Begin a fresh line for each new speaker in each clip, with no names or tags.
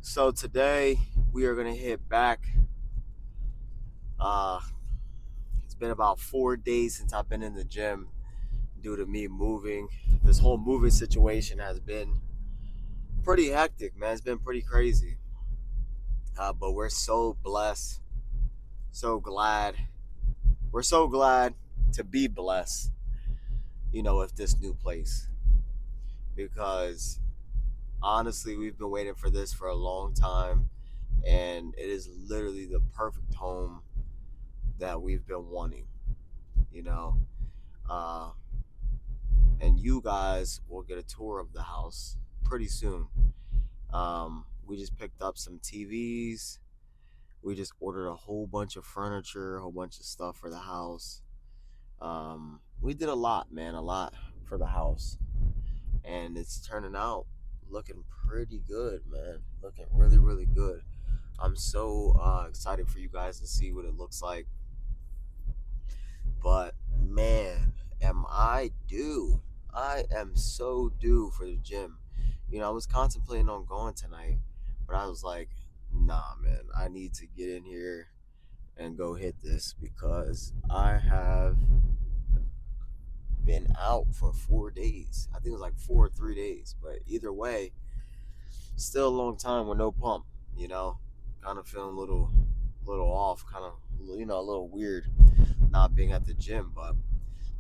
So today we are gonna hit back. Uh, it's been about 4 days since I've been in the gym due to me moving. This whole moving situation has been pretty hectic, man. It's been pretty crazy. But we're so blessed, so glad. We're so glad to be blessed, with this new place because honestly, we've been waiting for this for a long time, and it is literally the perfect home that we've been wanting. You know, uh, and you guys will get a tour of the house pretty soon. We just picked up some TVs. We just ordered a whole bunch of furniture, a whole bunch of stuff for the house. We did a lot, man, a lot for the house, and it's turning out looking pretty good, man. Looking really, really good. I'm so excited for you guys to see what it looks like. But man, am I due? I am so due for the gym. I was contemplating on going tonight, but I was like, nah, man, I need to get in here and go hit this because I have been out for 4 days. I think it was like 4 or 3 days, but either way, still a long time with no pump. You know, kind of feeling little off, kind of a little weird not being at the gym. But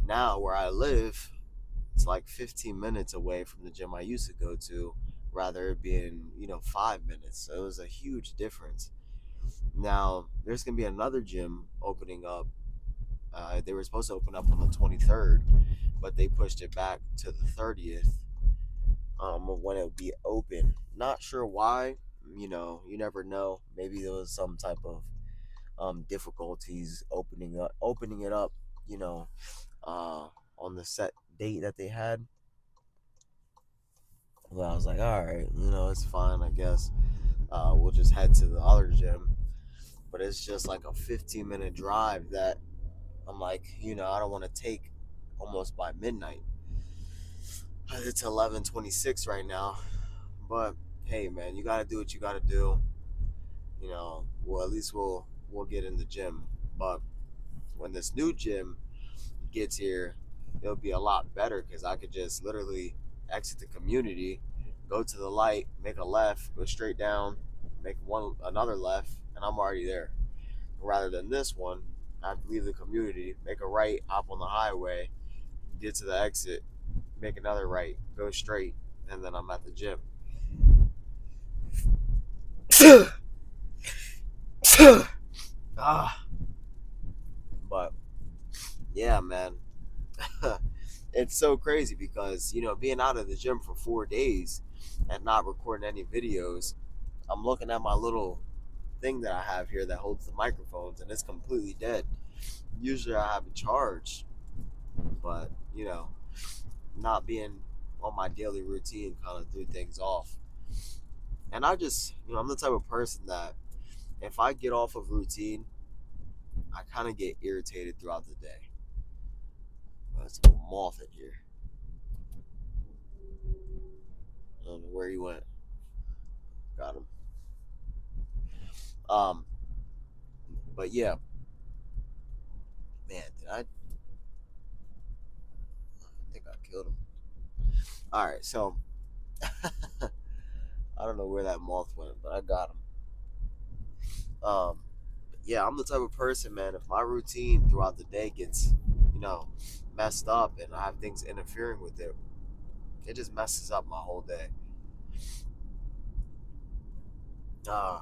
now where I live, it's like 15 minutes away from the gym I used to go to, rather it being 5 minutes. So it was a huge difference. Now there's gonna be another gym opening up. They were supposed to open up on the 23rd, but they pushed it back to the 30th of when it would be open. Not sure why. You never know. Maybe there was some type of difficulties opening it up. You know, on the set date that they had. Well, I was like, all right, it's fine. I guess we'll just head to the other gym. But it's just like a 15-minute drive that I'm like, I don't want to take almost by midnight. It's 11:26 right now, but hey, man, you gotta do what you gotta do. Well, at least we'll get in the gym. But when this new gym gets here, it'll be a lot better because I could just literally exit the community, go to the light, make a left, go straight down, make another left, and I'm already there. Rather than this one, I have to leave the community, make a right, hop on the highway, get to the exit, make another right, go straight, and then I'm at the gym. ah, but yeah, man, it's so crazy because being out of the gym for 4 days and not recording any videos, I'm looking at my little thing that I have here that holds the microphones, and it's completely dead. Usually I have it charged, but not being on my daily routine kind of threw things off. And I just, I'm the type of person that if I get off of routine, I kind of get irritated throughout the day. There's a moth in here. I don't know where he went. Got him. Um, but yeah, man, I think I killed him. All right, so I don't know where that moth went, but I got him. Um, yeah, I'm the type of person, man. If my routine throughout the day gets, you know, messed up and I have things interfering with it, it just messes up my whole day. Uh,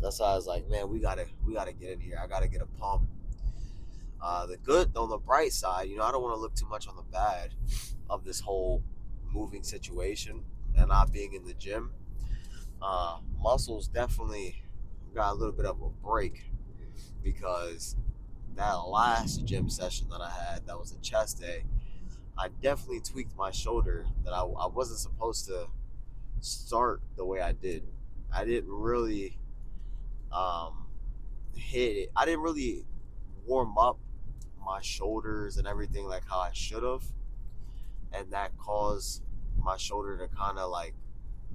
that's why I was like, man, we gotta get in here. I gotta get a pump. The good on the bright side, I don't want to look too much on the bad of this whole moving situation and not being in the gym. Muscles definitely got a little bit of a break because that last gym session that I had, that was a chest day, I definitely tweaked my shoulder that I wasn't supposed to start the way I did. I didn't really um, hit it. I didn't really warm up my shoulders and everything like how I should have, and that caused my shoulder to kind of like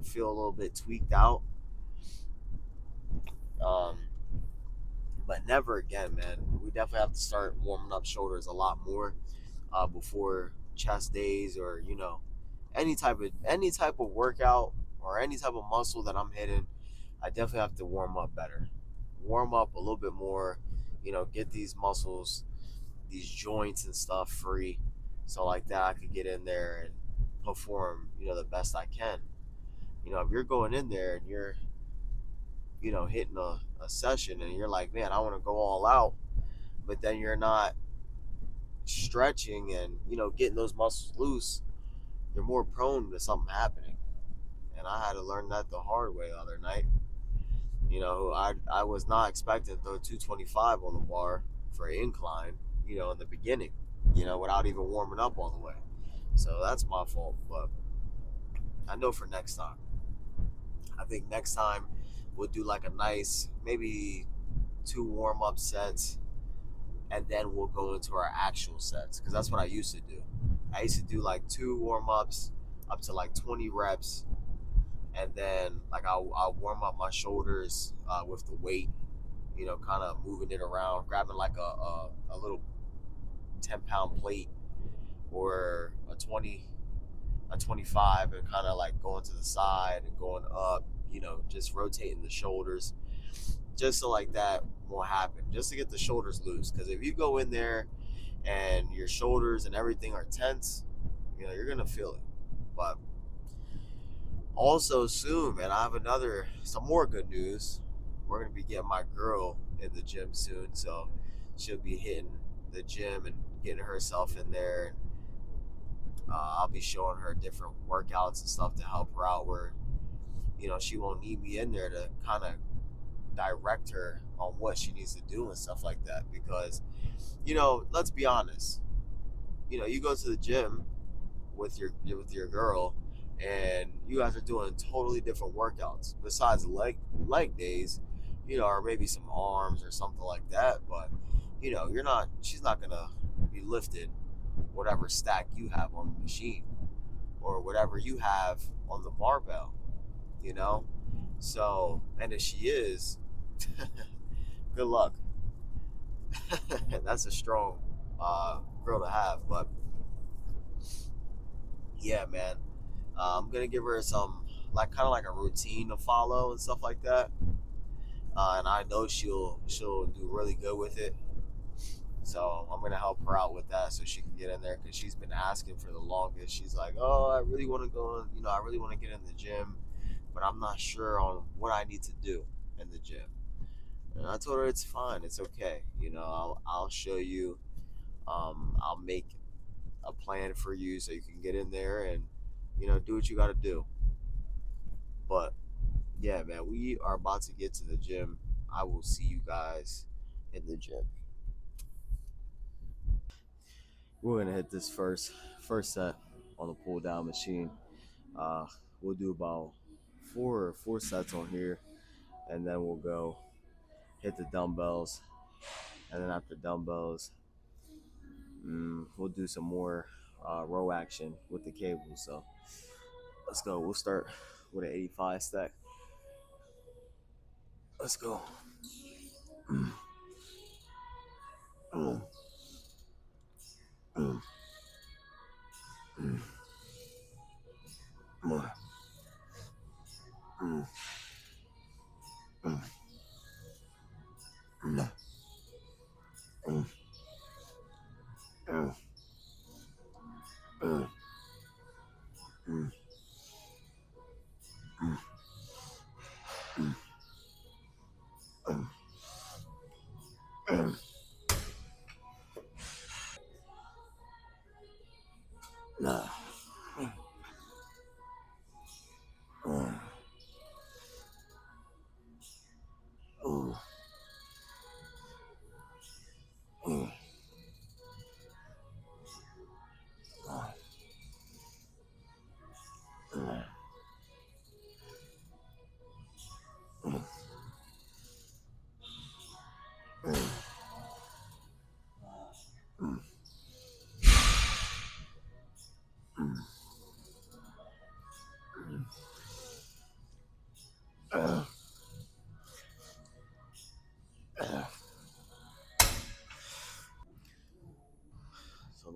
feel a little bit tweaked out. Um, but never again, man. We definitely have to start warming up shoulders a lot more before chest days, or any type of workout or any type of muscle that I'm hitting. I definitely have to warm up better, warm up a little bit more. Get these muscles, these joints and stuff free, so like that I could get in there and perform the best I can. If you're going in there and you're hitting a session and you're like, man, I want to go all out, but then you're not stretching and getting those muscles loose, you're more prone to something happening. And I had to learn that the hard way the other night. I was not expecting to throw 225 on the bar for an incline, in the beginning, without even warming up all the way. So that's my fault. But I know for next time. I think next time we'll do like a nice, maybe two warm up sets, and then we'll go into our actual sets. Because that's what I used to do. I used to do like two warm ups up to like 20 reps, and then like I'll warm up my shoulders with the weight, kind of moving it around, grabbing like a little 10-pound plate or a 25, and kind of like going to the side and going up, just rotating the shoulders, just so like that won't happen, just to get the shoulders loose. Because if you go in there and your shoulders and everything are tense, you're gonna feel it. But also soon, man, I have some more good news. We're gonna be getting my girl in the gym soon, so she'll be hitting the gym and getting herself in there. I'll be showing her different workouts and stuff to help her out. Where she won't need me in there to kind of direct her on what she needs to do and stuff like that. Because let's be honest. You go to the gym with your girl, and you guys are doing totally different workouts besides leg days, or maybe some arms or something like that. But you're not. She's not gonna be lifting whatever stack you have on the machine or whatever you have on the barbell. You know. So, and if she is, good luck. That's a strong girl to have. But yeah, man, I'm gonna give her some like kind of like a routine to follow and stuff like that, and I know she'll do really good with it. So I'm gonna help her out with that so she can get in there, because she's been asking for the longest. She's like, "Oh, I really want to go. I really want to get in the gym, but I'm not sure on what I need to do in the gym." And I told her it's fine, it's okay. I'll show you. I'll make a plan for you so you can get in there and do what you got to do. But yeah, man, we are about to get to the gym. I will see you guys in the gym. We're gonna hit this first set on the pull down machine. Uh, we'll do about four sets on here, and then we'll go hit the dumbbells, and then after dumbbells, we'll do some more row action with the cable. So let's go. We'll start with an 85 stack. Let's go.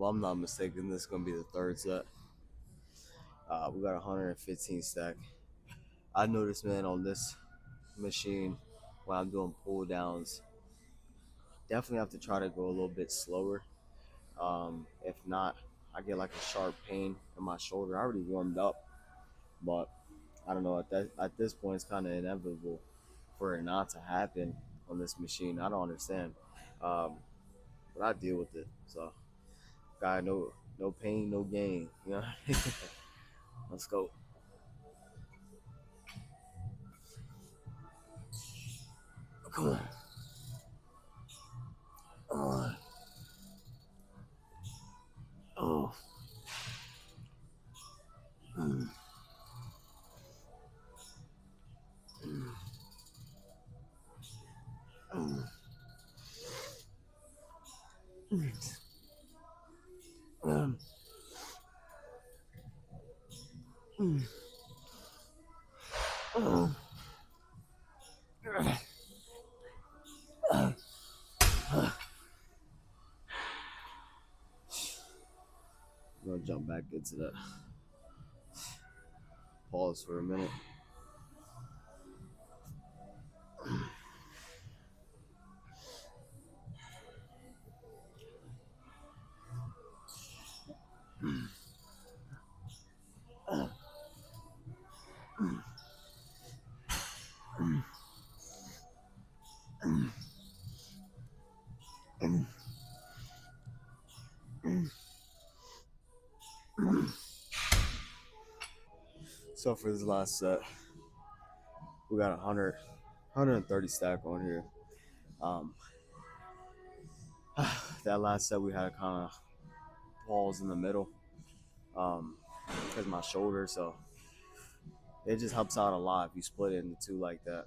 I'm not mistaken, this is gonna be the third set. We got 115 stack. I noticed, man, on this machine when I'm doing pull downs, definitely have to try to go a little bit slower. If not, I get like a sharp pain in my shoulder. I already warmed up, but I don't know. At this point, it's kind of inevitable for it not to happen on this machine. I don't understand, um, but I deal with it. So, guy, no pain, no gain. You know. Let's go. Come on. On. Oh. Mm. Mm. Mm. Mm. Mm. Mm. I'm gonna jump back into that. Pause for a minute. So for this last set, we got 130 stack on here. Um, that last set we had kind of pause in the middle because my shoulder, so it just helps out a lot if you split it into two like that.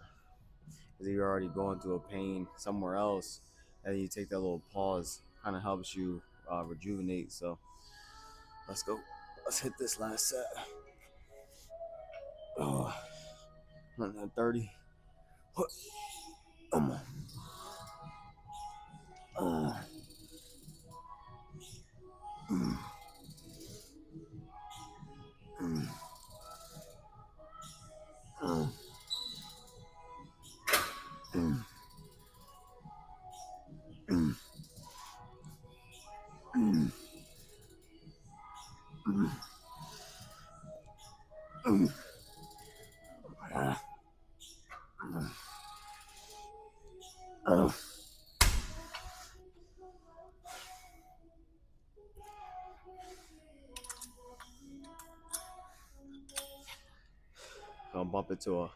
Because you're already going through a pain somewhere else, and then you take that little pause, kind of helps you rejuvenate. So let's go. Let's hit this last set. Oh, 130. Come on. Mm, mm, mm, mm, mm, mm, mm, mm. Ah, oh. Gonna bump it to a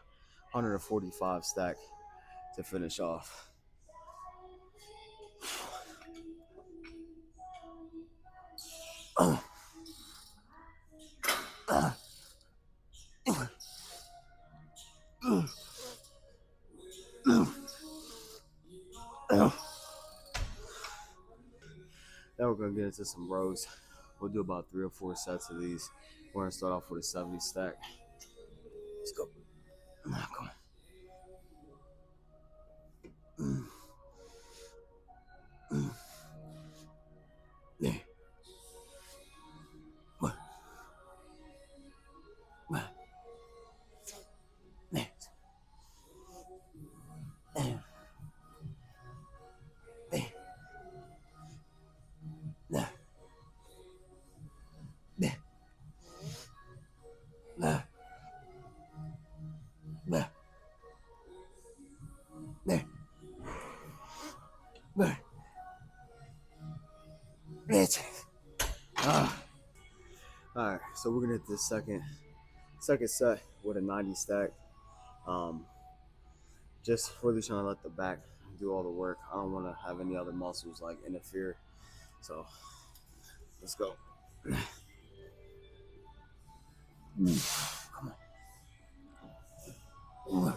145 stack to finish off. Oh. Ah. Mm, mm, oh. Now we're gonna get into some rows. We'll do about 3 or 4 sets of these. We're gonna start off with a 70 stack. Let's go. Come on. Mm, mm. Yeah. What? What? Yeah. Yeah. Yeah. Yeah. Yeah. Yeah. Yeah. Yeah. Yeah. Bitch. Ah. All right, so we're gonna hit this second set with a 90 stack. Um, just really trying to let the back do all the work. I don't want to have any other muscles like interfere. So let's go. Come on.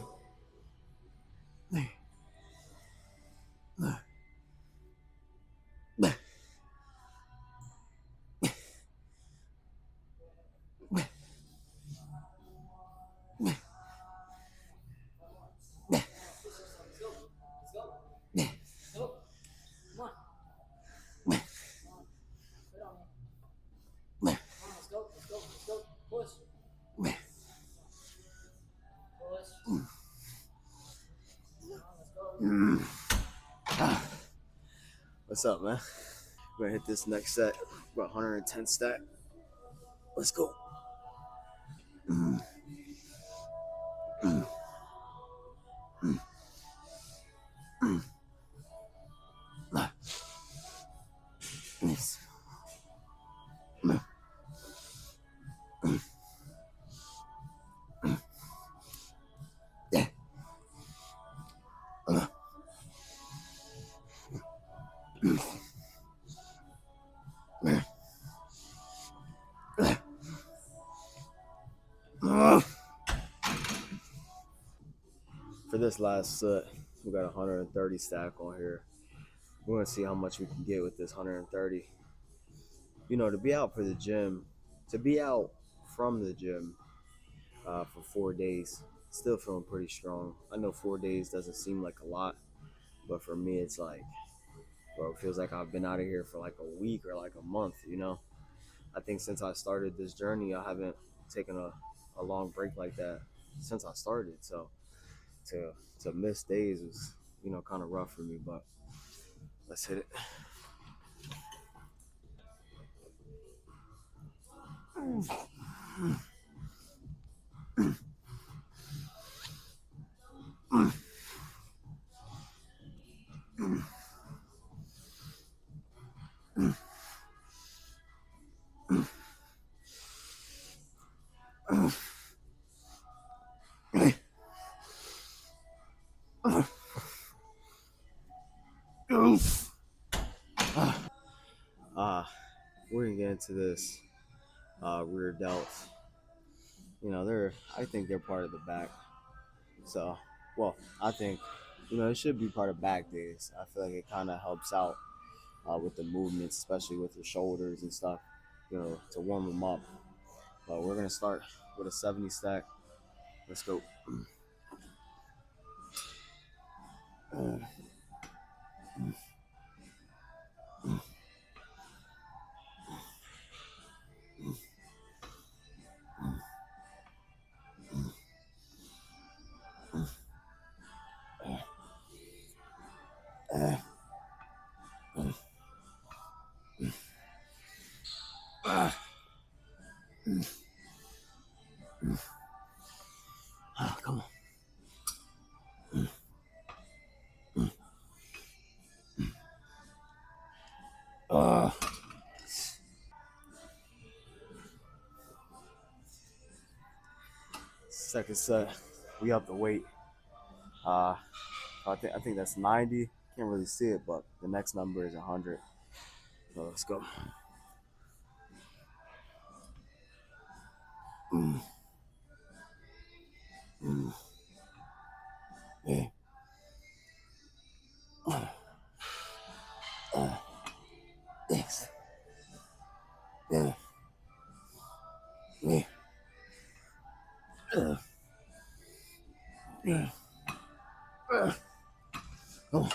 Mm. What's up, man? We're gonna hit this next set. About 110 stack. Let's go. Mm. Mm. Mm. Mm. Yes. Mm. Mm. Mm. Yeah. Mm. Mm. Mm. For this last set, we got 130 stack on here. We're gonna see how much we can get with this 130. You know, to be out for the gym, to be out from the gym for 4 days, still feeling pretty strong. I know 4 days doesn't seem like a lot, but for me, it's like, bro, it feels like I've been out of here for like a week or like a month, you know? I think since I started this journey, I haven't taken a long break like that since I started. So to to miss days is, kind of rough for me, but let's hit it. Uh, we're gonna get into this rear delts. I think they're part of the back. So, well, I think, it should be part of back days. I feel like it kind of helps out with the movements, especially with your shoulders and stuff, to warm them up. But we're gonna start with a 70 stack. Let's go. Come on. Second set, we up the weight. Uh, I think that's 90. Can't really see it, but the next number is 100. So let's go. Mm. Mm. Yeah. Yes. Yeah. Yeah. Yeah. Oh.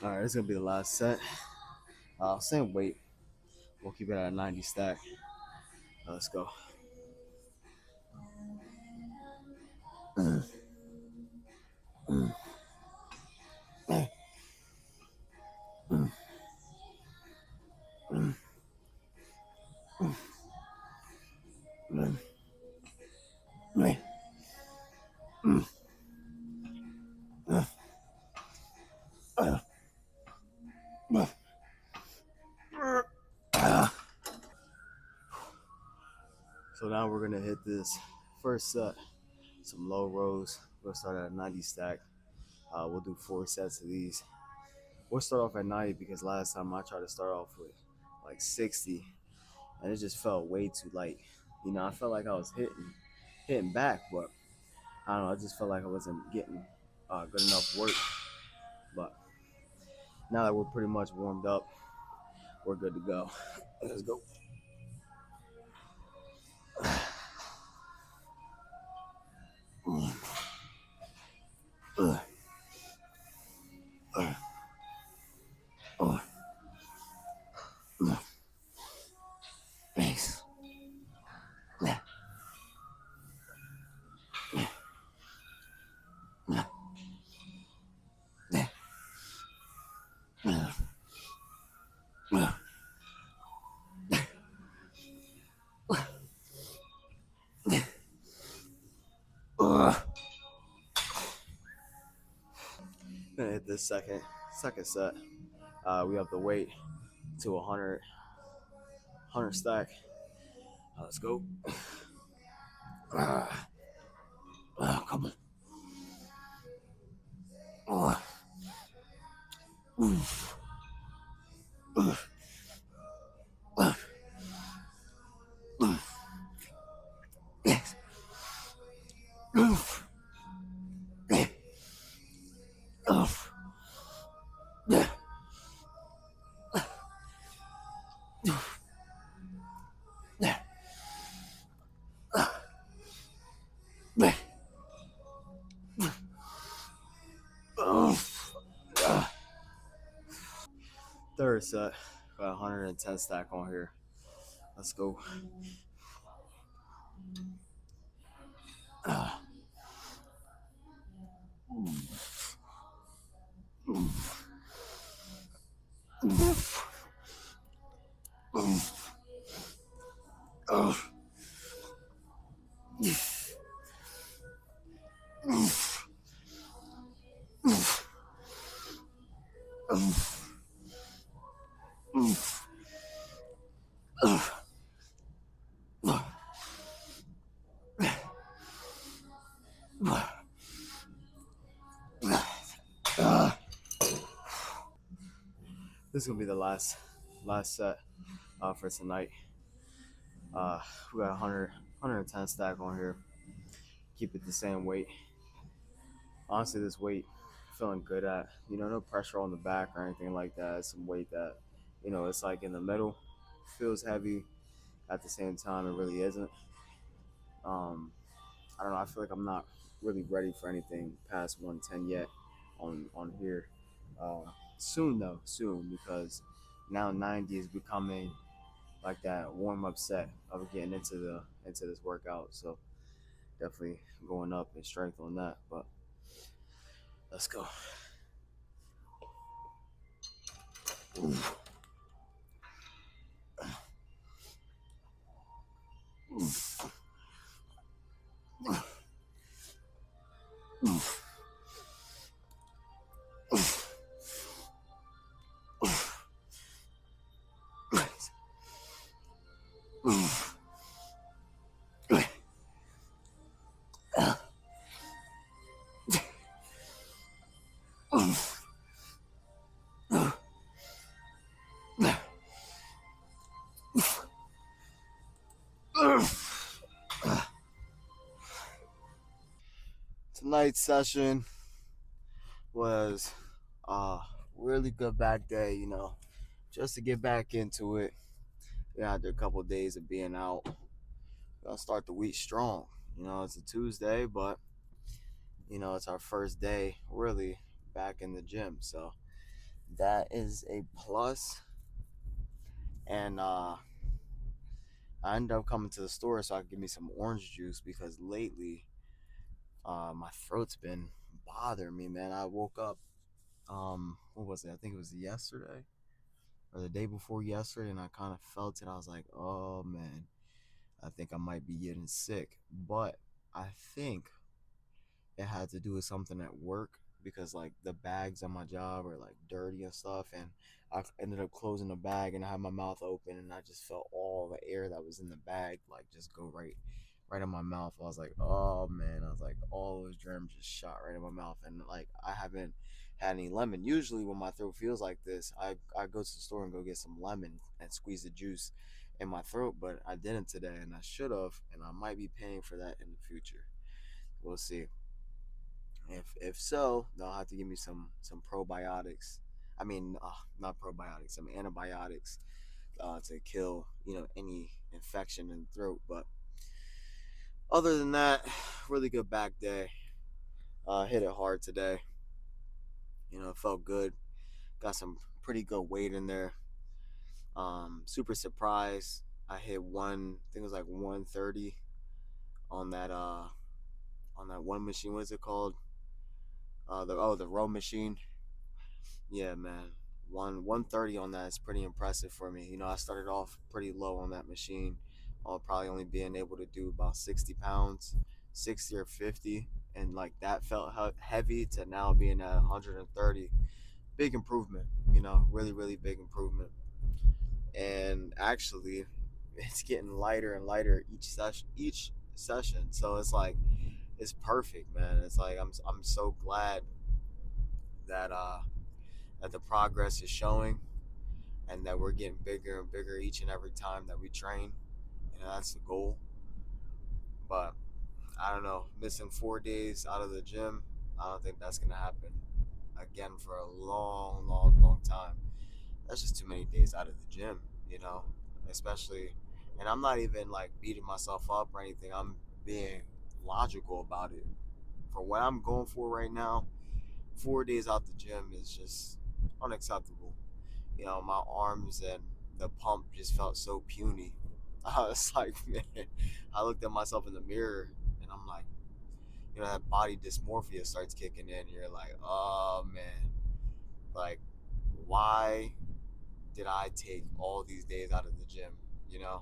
All right, this is gonna be the last set. Same weight. We'll keep it at a 90 stack. Let's go. Mm. Mm. Mm. Mm. Mm. Mm. Mm. So now we're gonna hit this first set, some low rows. We'll start at a 90 stack. We'll do 4 sets of these. We'll start off at 90 because last time I tried to start off with like 60, and it just felt way too light. I felt like I was hitting back, but I don't know. I just felt like I wasn't getting good enough work. But now that we're pretty much warmed up, we're good to go. Let's go. Gonna hit this second set. We have the weight to 100 stack. Let's go. Come on. Third set. Got 110 stack on here. Let's go. This is gonna be the last set for tonight. We got 110 stack on here. Keep it the same weight. Honestly, this weight feeling good at. No pressure on the back or anything like that. It's some weight that, it's like in the middle. Feels heavy. At the same time, it really isn't. I don't know. I feel like I'm not really ready for anything past 110 yet on here. Soon though, soon, because now 90 is becoming like that warm up set of getting into this workout. So definitely going up in strength on that. But let's go. Tonight's session was a really good back day, just to get back into it. After a couple of days of being out, gonna start the week strong. It's a Tuesday, but it's our first day really back in the gym, so that is a plus. And I ended up coming to the store so I could get me some orange juice because lately my throat's been bothering me, man. I woke up, what was it? I think it was yesterday or the day before yesterday, and I kind of felt it. I was like, oh man, I think I might be getting sick. But I think it had to do with something at work because like the bags on my job are like dirty and stuff, and I ended up closing the bag and I had my mouth open and I just felt all the air that was in the bag like just go right in my mouth. I was like, oh man, I was like, all those germs just shot right in my mouth. And like I haven't had any lemon. Usually when my throat feels like this, I go to the store and go get some lemon and squeeze the juice in my throat, but I didn't today and I should have, and I might be paying for that in the future. We'll see. If so, they'll have to give me some probiotics. I mean, not probiotics. Some antibiotics to kill any infection in the throat. But other than that, really good back day. Hit it hard today. It felt good. Got some pretty good weight in there. Super surprised. I hit one. I think it was like 130 on that one machine. What's it called? The row machine. Yeah, man. 130 on that is pretty impressive for me. I started off pretty low on that machine, probably only being able to do about 60 pounds, 60 or 50, and like that felt heavy to now being at 130. Big improvement, really, really big improvement. And actually, it's getting lighter and lighter each session. So it's like it's perfect, man. It's like I'm so glad that that the progress is showing and that we're getting bigger and bigger each and every time that we train. That's the goal. But I don't know, missing 4 days out of the gym, I don't think that's gonna happen again for a long, long, long time. That's just too many days out of the gym, you know, especially. And I'm not even like beating myself up or anything. I'm being logical about it. For what I'm going for right now, 4 days out the gym is just unacceptable. My arms and the pump just felt so puny. I was like, man, I looked at myself in the mirror and I'm like, that body dysmorphia starts kicking in. You're like, oh man, like, why did I take all these days out of the gym? You know,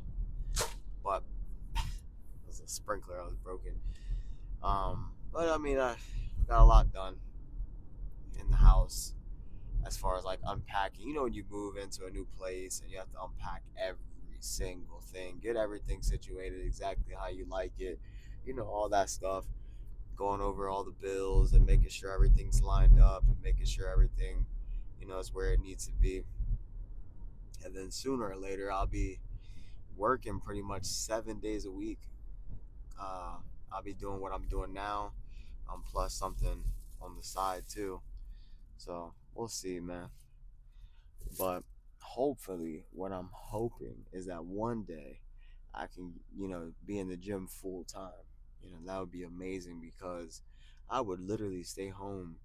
but it was a sprinkler. I was broken. But I mean, I got a lot done in the house as far as like unpacking. When you move into a new place and you have to unpack every single thing, get everything situated exactly how you like it, all that stuff. Going over all the bills and making sure everything's lined up and making sure everything, is where it needs to be. And then sooner or later, I'll be working pretty much 7 days a week. Uh, I'll be doing what I'm doing now, plus something on the side too. So we'll see, man. But hopefully, what I'm hoping is that one day I can, be in the gym full time. That would be amazing because I would literally stay home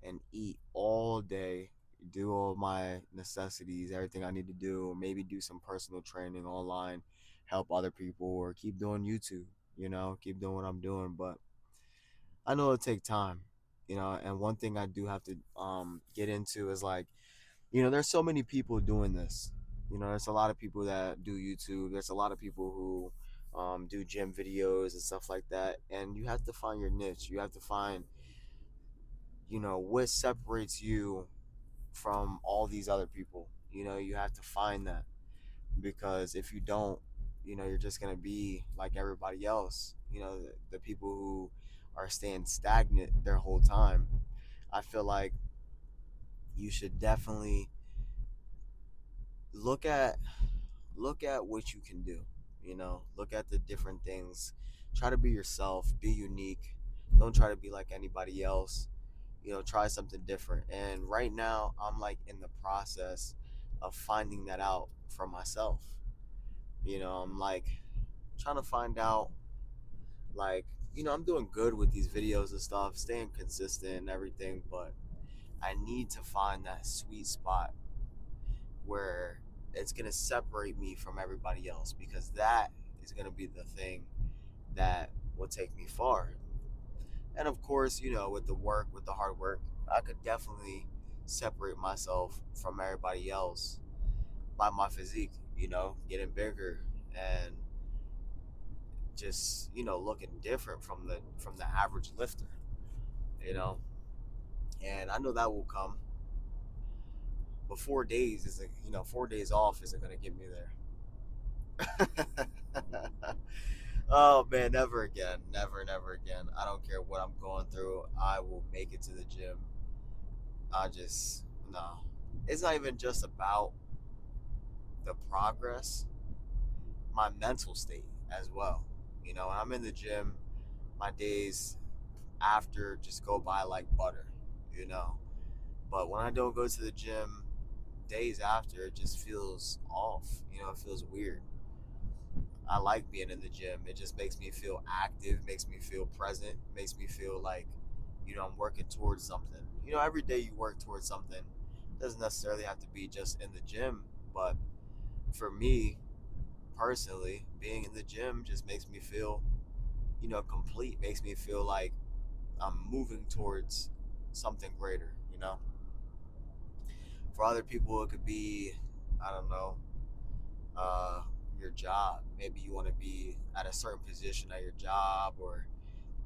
and eat all day, do all my necessities, everything I need to do, maybe do some personal training online, help other people, or keep doing YouTube, keep doing what I'm doing. But I know it'll take time, and one thing I do have to get into is like, there's so many people doing this. There's a lot of people that do YouTube. There's a lot of people who do gym videos and stuff like that. And you have to find your niche. You have to find, what separates you from all these other people. You have to find that because if you don't, you're just going to be like everybody else. The people who are staying stagnant their whole time. I feel like you should definitely look at what you can do. Look at the different things. Try to be yourself, be unique. Don't try to be like anybody else. Try something different. And right now I'm like in the process of finding that out for myself. I'm like trying to find out, like, I'm doing good with these videos and stuff, staying consistent and everything, but I need to find that sweet spot where it's going to separate me from everybody else, because that is going to be the thing that will take me far. And of course, with the hard work, I could definitely separate myself from everybody else by my physique, getting bigger and just, looking different from the average lifter, you know. And I know that will come. But 4 days isn't, 4 days off isn't going to get me there. Oh man, never again. Never, never again. I don't care what I'm going through. I will make it to the gym. I just, no. It's not even just about the progress, my mental state as well. When I'm in the gym, my days after just go by like butter, you know. But when I don't go to the gym, days after, it just feels off. It feels weird. I like being in the gym. It just makes me feel active, makes me feel present, makes me feel like, I'm working towards something. Every day you work towards something. It doesn't necessarily have to be just in the gym, but for me personally, being in the gym just makes me feel, complete, makes me feel like I'm moving towards something greater. For For other people, it could be, I don't know, uh, your job. Maybe you want to be at a certain position at your job, or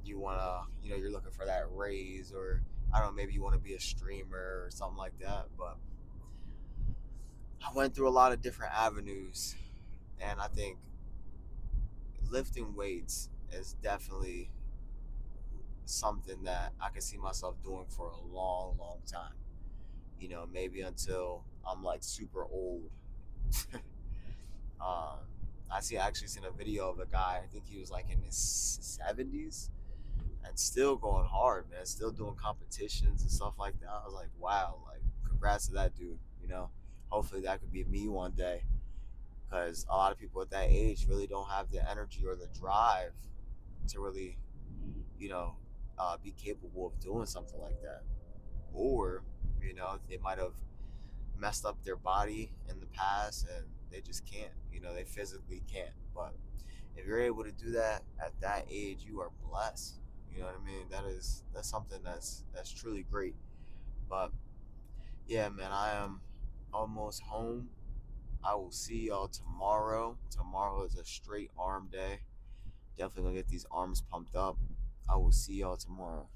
you want to, you're looking for that raise, or I don't know, maybe you want to be a streamer or something like that. But I went through a lot of different avenues, and I think lifting weights is definitely something that I can see myself doing for a long, long time. Maybe until I'm like super old. um, I actually seen a video of a guy. I think he was like in his 70s and still going hard, man. Still doing competitions and stuff like that. I was like, wow, like congrats to that dude. Hopefully that could be me one day, because a lot of people at that age really don't have the energy or the drive to really, you know, be capable of doing something like that. Or, they might have messed up their body in the past and they just can't, they physically can't. But if you're able to do that at that age, you are blessed. You know what I mean? That's something that's truly great. But yeah, man, I am almost home. I will see y'all tomorrow. Tomorrow is a straight arm day. Definitely gonna get these arms pumped up. I will see y'all tomorrow.